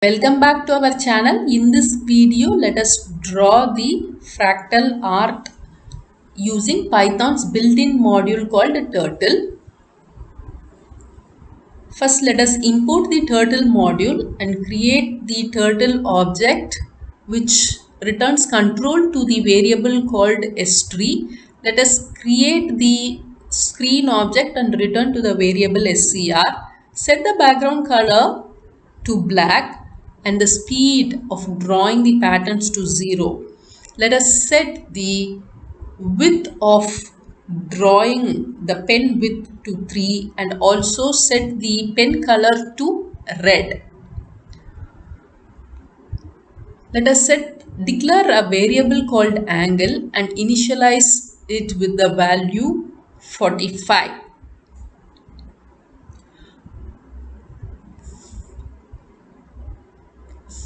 Welcome back to our channel. In this video, let us draw the fractal art using Python's built-in module called Turtle. First, let us import the Turtle module and create the Turtle object which returns control to the variable called S3. Let us create the screen object and return to the variable SCR. Set the background color to black and the speed of drawing the patterns to 0. Let us set the width of drawing the pen width to 3 and also set the pen color to red. Let us declare a variable called angle and initialize it with the value 45.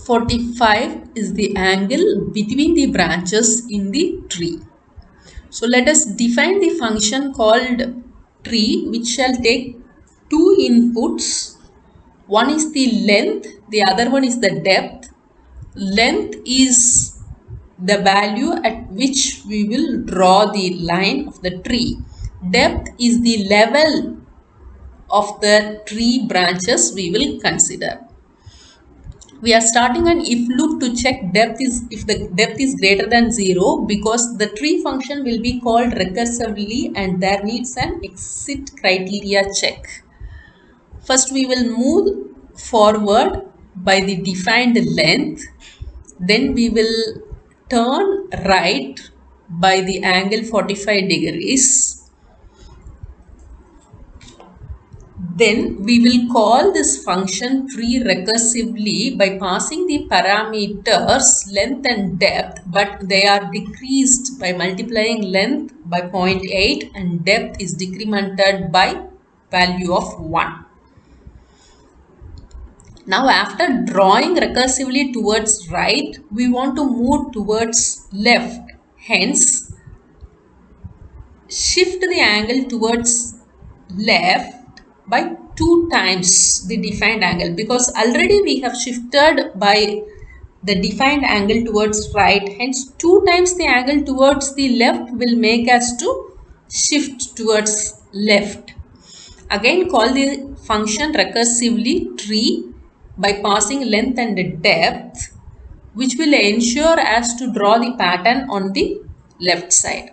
45 is the angle between the branches in the tree. So let us define the function called tree, which shall take two inputs. One is the length, the other one is the depth. Length is the value at which we will draw the line of the tree. Depth is the level of the tree branches we will consider. We are starting an if loop to check if the depth is greater than 0, because the tree function will be called recursively and there needs an exit criteria check. First we will move forward by the defined length, then we will turn right by the angle 45 degrees. Then we will call this function tree recursively by passing the parameters length and depth, but they are decreased by multiplying length by 0.8 and depth is decremented by value of 1. Now after drawing recursively towards right, we want to move towards left. Hence, shift the angle towards left by 2 times the defined angle, because already we have shifted by the defined angle towards right. Hence 2 times the angle towards the left will make us to shift towards left. Again call the function recursively tree by passing length and depth, which will ensure us to draw the pattern on the left side.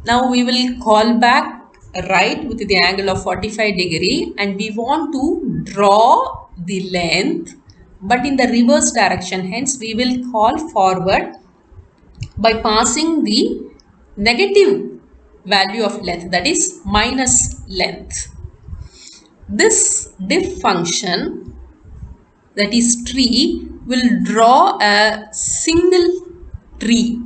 Now we will call back right with the angle of 45 degree and we want to draw the length but in the reverse direction. Hence we will call forward by passing the negative value of length, that is minus length. This diff function, that is tree, will draw a single tree.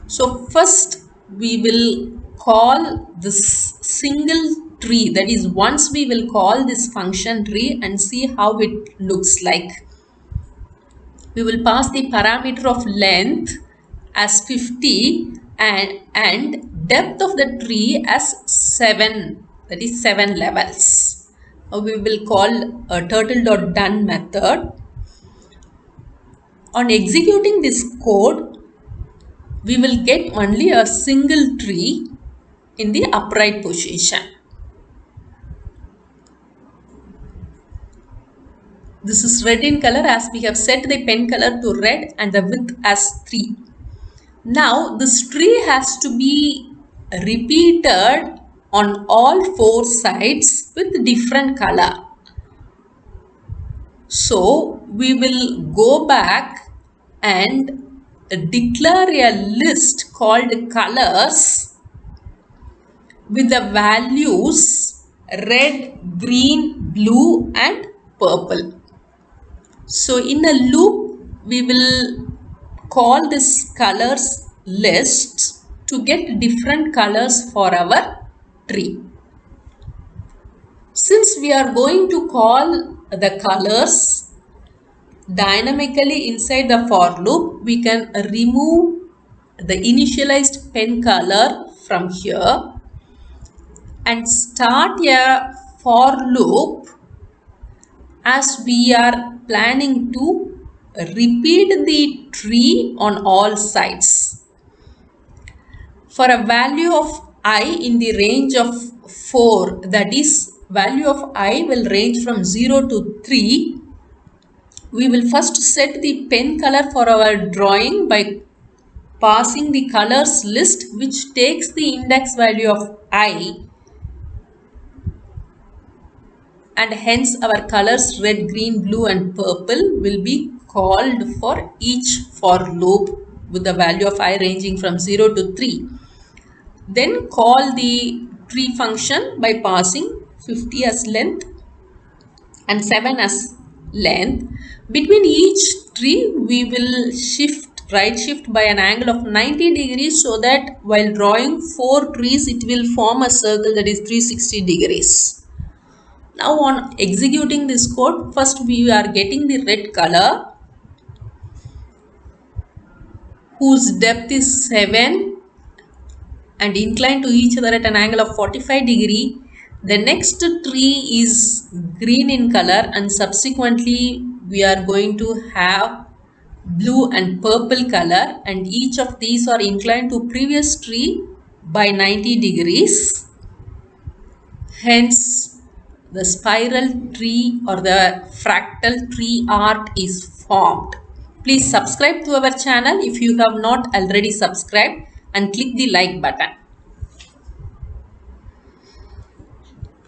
So first we will call this single tree, that is once we will call this function tree and see how it looks like. We will pass the parameter of length as 50 and depth of the tree as 7, that is 7 levels. Now we will call a turtle.done method. On executing this code, we will get only a single tree in the upright position. This is red in color as we have set the pen color to red and the width as 3. Now this tree has to be repeated on all 4 sides with different color. So we will go back and declare a list called colors with the values red, green, blue and purple. So in a loop we will call this colors list to get different colors for our tree. Since we are going to call the colors dynamically inside the for loop, we can remove the initialized pen color from here and start a for loop as we are planning to repeat the tree on all sides. For a value of I in the range of 4, that is value of I will range from 0 to 3, we will first set the pen color for our drawing by passing the colors list, which takes the index value of I, and hence our colors red, green, blue and purple will be called for each for loop with the value of I ranging from 0 to 3. Then call the tree function by passing 50 as length and 7 as length. Between each tree we will right shift by an angle of 90 degrees, so that while drawing 4 trees it will form a circle that is 360 degrees. Now on executing this code, first we are getting the red color whose depth is 7 and inclined to each other at an angle of 45 degree. The next tree is green in color, and subsequently we are going to have blue and purple color, and each of these are inclined to previous tree by 90 degrees. Hence the spiral tree or the fractal tree art is formed. Please subscribe to our channel if you have not already subscribed, and click the like button.